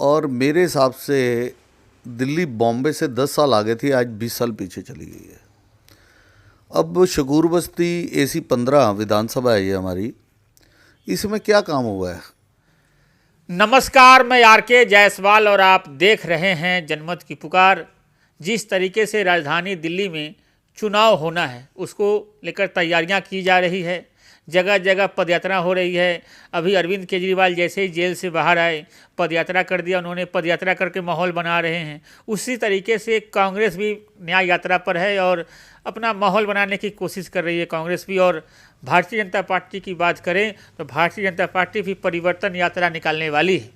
और मेरे हिसाब से दिल्ली बॉम्बे से 10 साल आगे थी, आज 20 साल पीछे चली गई है। अब शकूर बस्ती AC-15 विधानसभा है ये हमारी, इसमें क्या काम हुआ है? नमस्कार, मैं RK जायसवाल और आप देख रहे हैं जनमत की पुकार। जिस तरीके से राजधानी दिल्ली में चुनाव होना है उसको लेकर तैयारियां की जा रही है, जगह जगह पदयात्रा हो रही है। अभी अरविंद केजरीवाल जैसे ही जेल से बाहर आए पदयात्रा कर दिया उन्होंने, पदयात्रा करके माहौल बना रहे हैं। उसी तरीके से कांग्रेस भी न्याय यात्रा पर है और अपना माहौल बनाने की कोशिश कर रही है कांग्रेस भी। और भारतीय जनता पार्टी की बात करें तो भारतीय जनता पार्टी भी परिवर्तन यात्रा निकालने वाली है।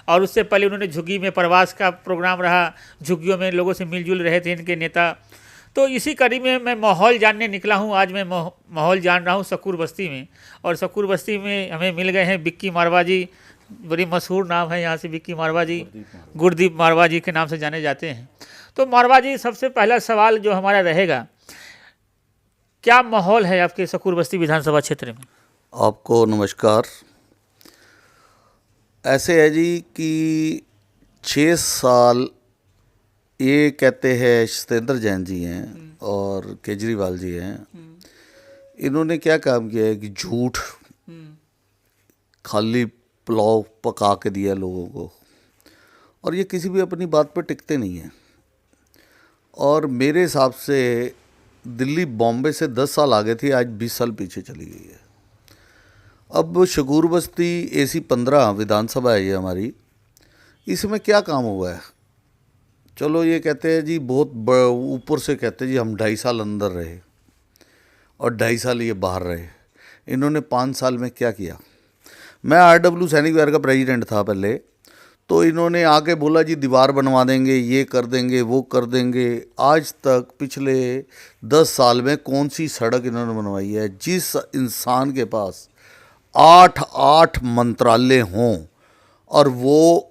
और उससे पहले उन्होंने झुग्गी में प्रवास का प्रोग्राम रहा, झुग्गियों में लोगों से मिलजुल रहे थे इनके नेता। तो इसी कड़ी में मैं माहौल जानने निकला हूँ। आज मैं माहौल जान रहा हूँ शकूर बस्ती में, और शकूर बस्ती में हमें मिल गए हैं विक्की मारवा जी। बड़ी मशहूर नाम है यहाँ से विक्की मारवा जी, गुरदीप मारवा जी के नाम से जाने जाते हैं। तो मारवा जी, सबसे पहला सवाल जो हमारा रहेगा, क्या माहौल है आपके शकूर बस्ती विधानसभा क्षेत्र में? आपको नमस्कार। ऐसे है जी कि 6 साल ये कहते हैं सत्येंद्र जैन जी हैं और केजरीवाल जी हैं, इन्होंने क्या काम किया है कि झूठ खाली पुलाव पका के दिया लोगों को, और ये किसी भी अपनी बात पर टिकते नहीं हैं। और मेरे हिसाब से दिल्ली बॉम्बे से 10 साल आगे थी, आज 20 साल पीछे चली गई है। अब शकूर बस्ती AC-15 विधानसभा है ये हमारी, इसमें क्या काम हुआ है? चलो ये कहते हैं जी, बहुत ऊपर से कहते हैं जी हम 2.5 साल अंदर रहे और 2.5 साल ये बाहर रहे। इन्होंने 5 साल में क्या किया? मैं RW सैनिक विहार का प्रेसिडेंट था पहले, तो इन्होंने आके बोला जी दीवार बनवा देंगे, ये कर देंगे, वो कर देंगे। आज तक पिछले 10 साल में कौन सी सड़क इन्होंने बनवाई है? जिस इंसान के पास 8 मंत्रालय हों और वो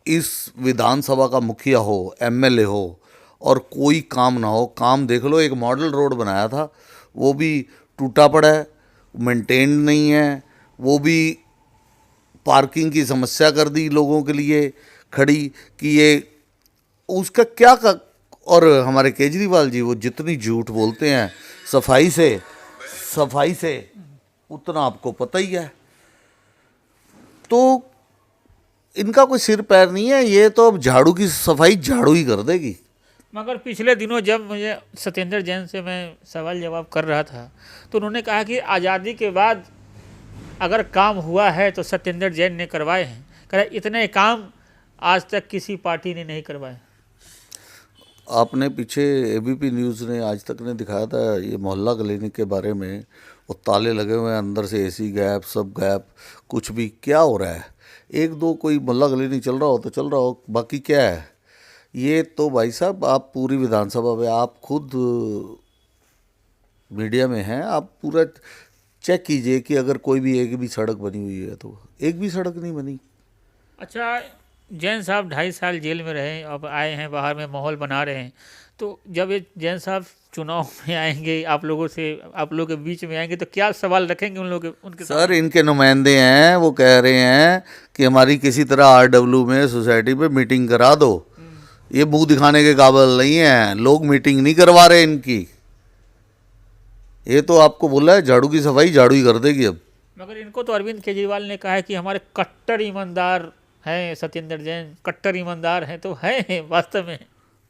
इस विधानसभा का मुखिया हो, MLA हो, और कोई काम ना हो। काम देख लो, एक मॉडल रोड बनाया था वो भी टूटा पड़ा है, मेंटेन नहीं है। वो भी पार्किंग की समस्या कर दी लोगों के लिए खड़ी कि ये उसका क्या का। और हमारे केजरीवाल जी, वो जितनी झूठ बोलते हैं सफाई से उतना आपको पता ही है। तो इनका कोई सिर पैर नहीं है, ये तो अब झाड़ू की सफाई झाड़ू ही कर देगी। मगर पिछले दिनों जब मुझे सत्येंद्र जैन से मैं सवाल जवाब कर रहा था तो उन्होंने कहा कि आज़ादी के बाद अगर काम हुआ है तो सत्येंद्र जैन ने करवाए हैं। कह रहे इतने काम आज तक किसी पार्टी ने नहीं करवाए। आपने पीछे ABP न्यूज़ ने, आज तक ने दिखाया था ये मोहल्ला क्लिनिक के बारे में, वो ताले लगे हुए हैं, अंदर से AC गैप, सब गैप, कुछ भी क्या हो रहा है? 1-2 कोई मोहल्ला क्लिनिक चल रहा हो तो चल रहा हो, बाकी क्या है? ये तो भाई साहब, आप पूरी विधानसभा में, आप खुद मीडिया में हैं, आप पूरा चेक कीजिए कि अगर कोई भी एक भी सड़क बनी हुई है तो एक भी सड़क नहीं बनी। अच्छा, जैन साहब 2.5 साल जेल में रहे, अब आए हैं बाहर में माहौल बना रहे हैं। तो जब ये जैन साहब चुनाव में आएंगे, आप लोगों के बीच में आएंगे, तो क्या सवाल रखेंगे उन लोगों के? सर, इनके नुमाइंदे हैं, वो कह रहे हैं कि हमारी किसी तरह RW में सोसाइटी पे मीटिंग करा दो। ये मुंह दिखाने के काबिल नहीं है, लोग मीटिंग नहीं करवा रहे इनकी। ये तो आपको बोला है झाड़ू की सफाई झाड़ू ही कर देगी अब। मगर इनको तो अरविंद केजरीवाल ने कहा है कि हमारे कट्टर ईमानदार हैं सत्येंद्र जैन, कट्टर ईमानदार हैं, तो हैं वास्तव में?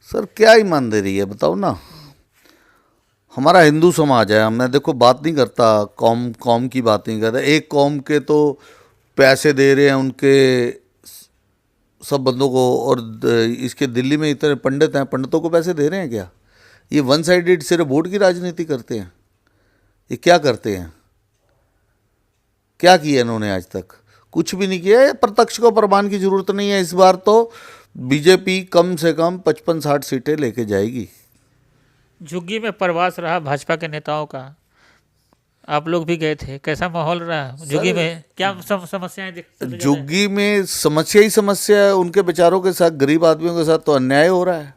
सर, क्या ईमानदारी है बताओ ना। हमारा हिंदू समाज है, मैं देखो बात नहीं करता कौम की बात नहीं करता। एक कौम के तो पैसे दे रहे हैं उनके सब बंदों को, और इसके दिल्ली में इतने पंडित हैं, पंडितों को पैसे दे रहे हैं क्या? ये वन साइडेड सिर्फ वोट की राजनीति करते हैं। ये क्या करते हैं? क्या किया इन्होंने आज तक? कुछ भी नहीं किया है। प्रत्यक्ष को प्रमाण की जरूरत नहीं है। इस बार तो बीजेपी कम से कम 55-60 सीटें लेके जाएगी। झुग्गी में प्रवास रहा भाजपा के नेताओं का, आप लोग भी गए थे, कैसा माहौल रहा झुग्गी में? क्या समस्याएं दिखती? झुग्गी में समस्या ही समस्या है। उनके बेचारों के साथ, गरीब आदमियों के साथ तो अन्याय हो रहा है।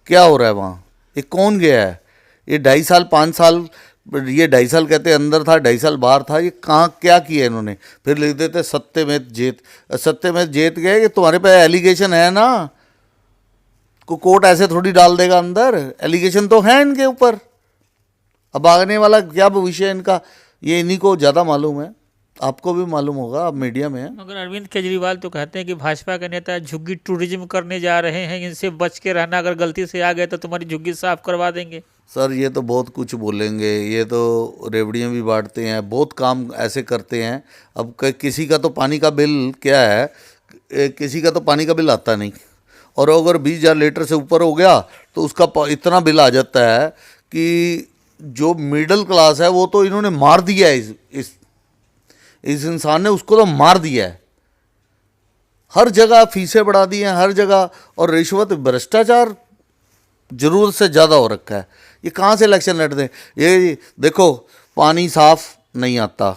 क्या हो रहा है वहाँ? ये कौन गया है? ये 2.5 साल 5 साल ये 2.5 साल कहते अंदर था, 2.5 साल बाहर था, ये कहाँ क्या किया इन्होंने? फिर लिख देते सत्यमेव जेत। सत्यमेव जेत गए कि तुम्हारे पे एलिगेशन है ना, को कोर्ट ऐसे थोड़ी डाल देगा अंदर, एलिगेशन तो है इनके ऊपर। अब आने वाला क्या भविष्य है इनका, ये इन्हीं को ज़्यादा मालूम है, आपको भी मालूम होगा, आप मीडिया में है। मगर अरविंद केजरीवाल तो कहते हैं कि भाजपा के नेता झुग्गी टूरिज्म करने जा रहे हैं, इनसे बच के रहना, अगर गलती से आ गए तो तुम्हारी झुग्गी साफ करवा देंगे। सर ये तो बहुत कुछ बोलेंगे, ये तो रेवड़ियाँ भी बांटते हैं, बहुत काम ऐसे करते हैं। अब किसी का तो पानी का बिल क्या है, किसी का तो पानी का बिल आता नहीं, और अगर 20,000 लीटर से ऊपर हो गया तो उसका इतना बिल आ जाता है कि जो मिडिल क्लास है वो तो इन्होंने मार दिया है, इस इंसान ने उसको तो मार दिया है। हर जगह फीसें बढ़ा दी हैं, हर जगह, और रिश्वत भ्रष्टाचार जरूरत से ज़्यादा हो रखा है। ये कहाँ से इलेक्शन लड़ते हैं? ये देखो, पानी साफ नहीं आता,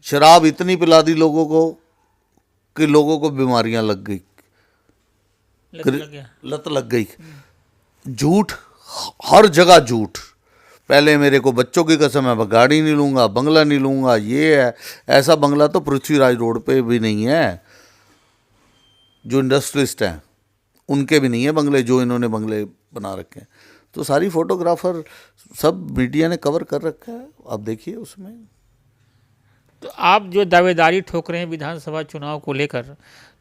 शराब इतनी पिला दी लोगों को कि लोगों को बीमारियां लग गई, लत लग गई। झूठ, हर जगह झूठ। पहले मेरे को बच्चों की कसम है, मैं गाड़ी नहीं लूँगा, बंगला नहीं लूँगा, ये है। ऐसा बंगला तो पृथ्वीराज रोड पे भी नहीं है, जो इंडस्ट्रियलिस्ट हैं उनके भी नहीं है बंगले, जो इन्होंने बंगले बना रखे हैं। तो सारी फोटोग्राफर सब मीडिया ने कवर कर रखा है, आप देखिए उसमें। तो आप जो दावेदारी ठोक रहे हैं विधानसभा चुनाव को लेकर,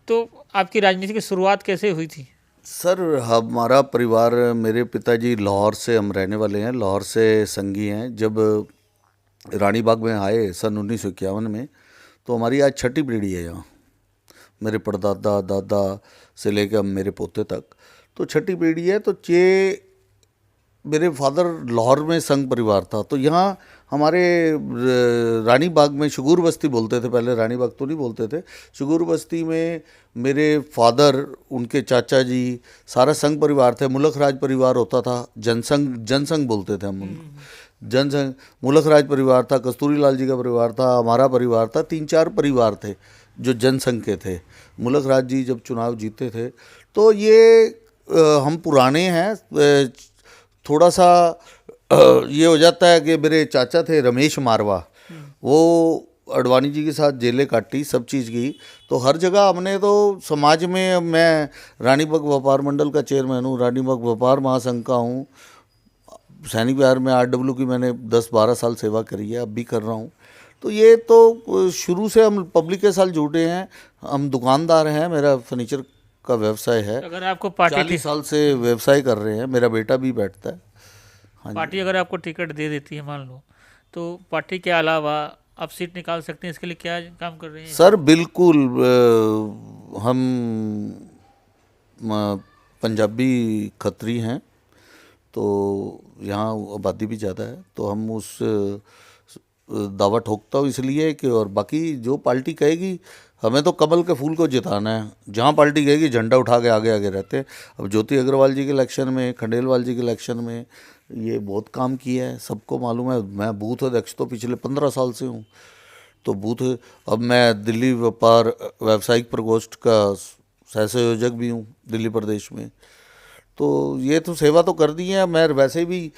तो आपकी राजनीति की शुरुआत कैसे हुई थी? सर हमारा परिवार, मेरे पिताजी लाहौर से, हम रहने वाले हैं, लाहौर से संगी हैं। जब रानी बाग में आए सन 1951 में, तो हमारी आज 6ठी पीढ़ी है यहाँ, मेरे परदादा दादा से लेकर मेरे पोते तक, तो 6ठी पीढ़ी है। तो ये मेरे फादर लाहौर में संघ परिवार था, तो यहाँ हमारे रानी बाग में, शुगूर बस्ती बोलते थे पहले, रानी बाग तो नहीं बोलते थे, शुगूर बस्ती में मेरे फादर, उनके चाचा जी, सारा संघ परिवार थे। मुलक राज परिवार होता था, जनसंघ बोलते थे हम उनको, जनसंघ। मुलक राज परिवार था, कस्तूरी लाल जी का परिवार था, हमारा परिवार था, 3-4 परिवार थे जो जनसंघ के थे। मुलक राज जी जब चुनाव जीते थे, तो ये हम पुराने हैं। थोड़ा सा ये हो जाता है कि मेरे चाचा थे रमेश मारवा, वो अडवाणी जी के साथ जेलें काटी, सब चीज़ की। तो हर जगह हमने तो समाज में, मैं रानी बाग व्यापार मंडल का चेयरमैन हूँ, रानी बाग व्यापार महासंघ का हूँ, सैनिक विहार में RW की मैंने 10-12 साल सेवा करी है, अब भी कर रहा हूँ। तो ये तो शुरू से हम पब्लिक के साथ जुड़े हैं। हम दुकानदार हैं, मेरा फर्नीचर का व्यवसाय है। अगर आपको पार्टी 40 साल से व्यवसाय कर रहे हैं, मेरा बेटा भी बैठता है। हाँ पार्टी अगर आपको टिकट दे देती है मान लो, तो पार्टी के अलावा आप सीट निकाल सकते हैं, इसके लिए क्या काम कर रहे हैं? सर बिल्कुल, हम पंजाबी खत्री हैं, तो यहाँ आबादी भी ज़्यादा है, तो हम उस दावा ठोकता हूँ इसलिए कि, और बाकी जो पार्टी कहेगी, हमें तो कमल के फूल को जिताना है। जहाँ पार्टी कहेगी झंडा उठा के आगे आगे रहते हैं। अब ज्योति अग्रवाल जी के इलेक्शन में, खंडेलवाल जी के इलेक्शन में ये बहुत काम किया है, सबको मालूम है। मैं बूथ अध्यक्ष तो पिछले 15 साल से हूँ, तो बूथ, अब मैं दिल्ली व्यापार व्यावसायिक प्रकोष्ठ का सह संयोजक भी हूँ दिल्ली प्रदेश में। तो ये तो सेवा तो कर दी है। मैं वैसे भी,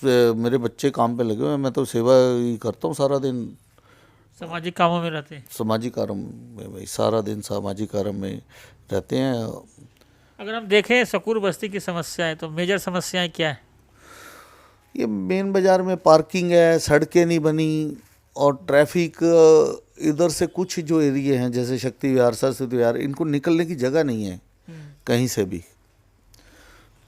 मेरे बच्चे काम पे लगे हुए हैं, मैं तो सेवा ही करता हूँ सारा दिन, सामाजिक कामों में रहते हैं। सामाजिक कार्य में भाई, सारा दिन सामाजिक कार्य में रहते हैं। अगर हम देखें सकूर बस्ती की समस्याएं, तो मेजर समस्याएं क्या है? ये मेन बाज़ार में पार्किंग है, सड़कें नहीं बनी, और ट्रैफिक, इधर से कुछ जो एरिए हैं जैसे शक्ति विहार, सरस्वती विहार, इनको निकलने की जगह नहीं है कहीं से भी।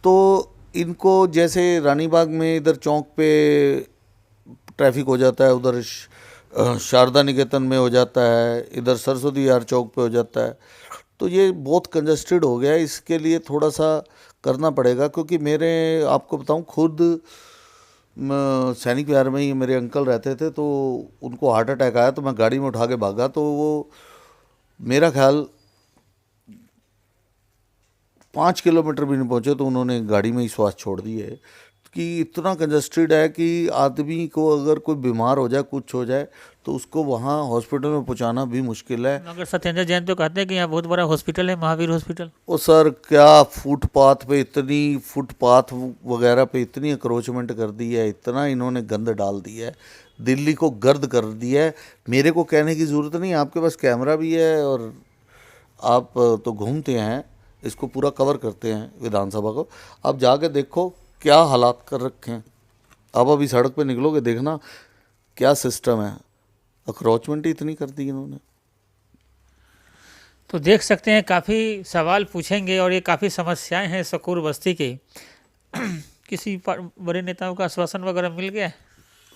तो इनको, जैसे रानी बाग में इधर चौक पे ट्रैफिक हो जाता है, उधर शारदा निकेतन में हो जाता है, इधर सरस्वती विहार चौक पे हो जाता है, तो ये बहुत कंजस्टेड हो गया है। इसके लिए थोड़ा सा करना पड़ेगा, क्योंकि मेरे, आपको बताऊं, खुद सैनिक विहार में ही मेरे अंकल रहते थे, तो उनको हार्ट अटैक आया, तो मैं गाड़ी में उठा के भागा, तो वो मेरा ख्याल 5 किलोमीटर भी नहीं पहुँचे तो उन्होंने गाड़ी में ही श्वास छोड़ दी है। कि इतना कंजस्टेड है कि आदमी को अगर कोई बीमार हो जाए, कुछ हो जाए, तो उसको वहाँ हॉस्पिटल में पहुँचाना भी मुश्किल है। मगर सत्येंद्र जैन तो कहते हैं कि यहाँ बहुत बड़ा हॉस्पिटल है, महावीर हॉस्पिटल। ओ सर, क्या फुटपाथ वगैरह पे इतनी अक्रोचमेंट कर दी है, इतना इन्होंने गंद डाल दिया है, दिल्ली को गर्द कर दिया है। मेरे को कहने की ज़रूरत नहीं, आपके पास कैमरा भी है और आप तो घूमते हैं, इसको पूरा कवर करते हैं विधानसभा को। आप जाके देखो क्या हालात कर रखे हैं। आप अभी सड़क पे निकलोगे, देखना क्या सिस्टम है। अक्रोचमेंट ही इतनी कर दी इन्होंने। तो देख सकते हैं काफ़ी सवाल पूछेंगे और ये काफ़ी समस्याएं हैं सकूर बस्ती के। किसी बड़े नेताओं का आश्वासन वगैरह मिल गया है?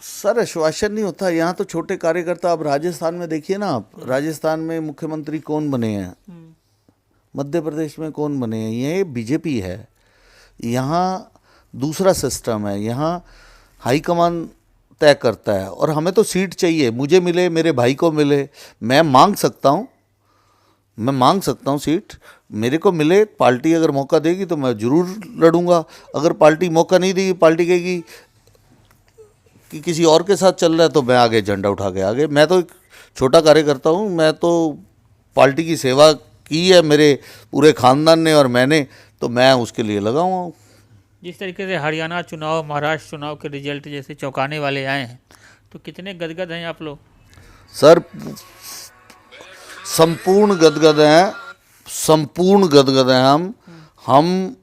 सर, आश्वासन नहीं होता यहाँ तो। छोटे कार्यकर्ता, अब राजस्थान में देखिए ना आप, राजस्थान में मुख्यमंत्री कौन बने हैं, मध्य प्रदेश में कौन बने हैं, ये बीजेपी है। यहाँ दूसरा सिस्टम है, यहाँ हाईकमान तय करता है। और हमें तो सीट चाहिए, मुझे मिले, मेरे भाई को मिले, मैं मांग सकता हूँ सीट, मेरे को मिले। पार्टी अगर मौका देगी तो मैं ज़रूर लड़ूंगा। अगर पार्टी मौका नहीं देगी, पार्टी कहेगी कि किसी और के साथ चल रहा है, तो मैं आगे झंडा उठा के आगे। मैं तो एक छोटा कार्यकर्ता हूँ, मैं तो पार्टी की सेवा की है मेरे पूरे खानदान ने और मैंने, तो मैं उसके लिए लगा हुआ हूँ। जिस तरीके से हरियाणा चुनाव, महाराष्ट्र चुनाव के रिजल्ट जैसे चौंकाने वाले आए हैं, तो कितने गदगद हैं आप लोग? सर, संपूर्ण गदगद हैं हम।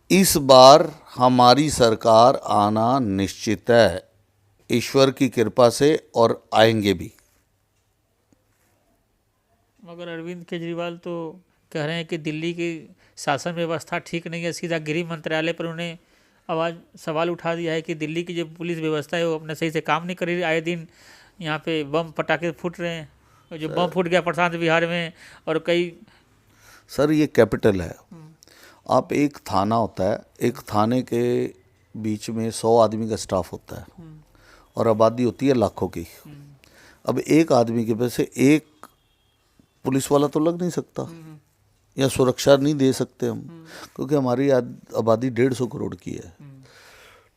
इस बार हमारी सरकार आना निश्चित है, ईश्वर की कृपा से, और आएंगे भी। मगर अरविंद केजरीवाल तो कह रहे हैं कि दिल्ली की शासन व्यवस्था ठीक नहीं है। सीधा गृह मंत्रालय पर उन्हें सवाल उठा दिया है कि दिल्ली की जो पुलिस व्यवस्था है वो अपने सही से काम नहीं कर रही। आए दिन यहाँ पे बम पटाखे फूट रहे हैं, जो बम फूट गया प्रशांत बिहार में, और कई। सर, ये कैपिटल है। आप, एक थाना होता है, एक थाने के बीच में 100 आदमी का स्टाफ होता है और आबादी होती है लाखों की। अब एक आदमी के वजह से एक पुलिस वाला तो लग नहीं सकता, या सुरक्षा नहीं दे सकते हम, क्योंकि हमारी आबादी 150 करोड़ की है।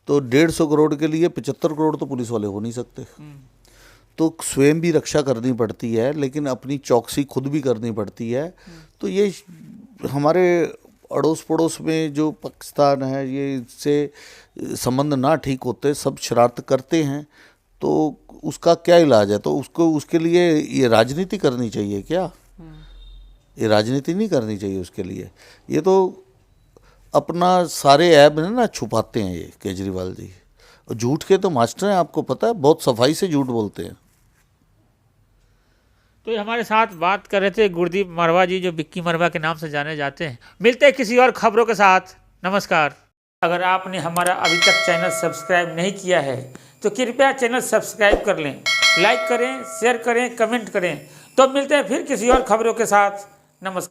तो 150 करोड़ के लिए 75 करोड़ तो पुलिस वाले हो नहीं सकते। तो स्वयं भी रक्षा करनी पड़ती है, लेकिन अपनी चौकसी खुद भी करनी पड़ती है। तो ये हमारे अड़ोस पड़ोस में जो पाकिस्तान है, ये इससे संबंध ना ठीक होते, सब शरारत करते हैं, तो उसका क्या इलाज है? तो उसके लिए ये राजनीति करनी चाहिए क्या? ये राजनीति नहीं करनी चाहिए उसके लिए। ये तो अपना सारे ऐब ना छुपाते हैं ये केजरीवाल जी। और झूठ के तो मास्टर हैं, आपको पता है, बहुत सफाई से झूठ बोलते हैं। तो ये हमारे साथ बात कर रहे थे गुरदीप मरवा जी, जो बिक्की मरवा के नाम से जाने जाते हैं। मिलते हैं किसी और खबरों के साथ। नमस्कार। अगर आपने हमारा अभी तक चैनल सब्सक्राइब नहीं किया है तो कृपया चैनल सब्सक्राइब कर लें, लाइक करें, शेयर करें, कमेंट करें। तो मिलते हैं फिर किसी और खबरों के साथ। नमस्कार।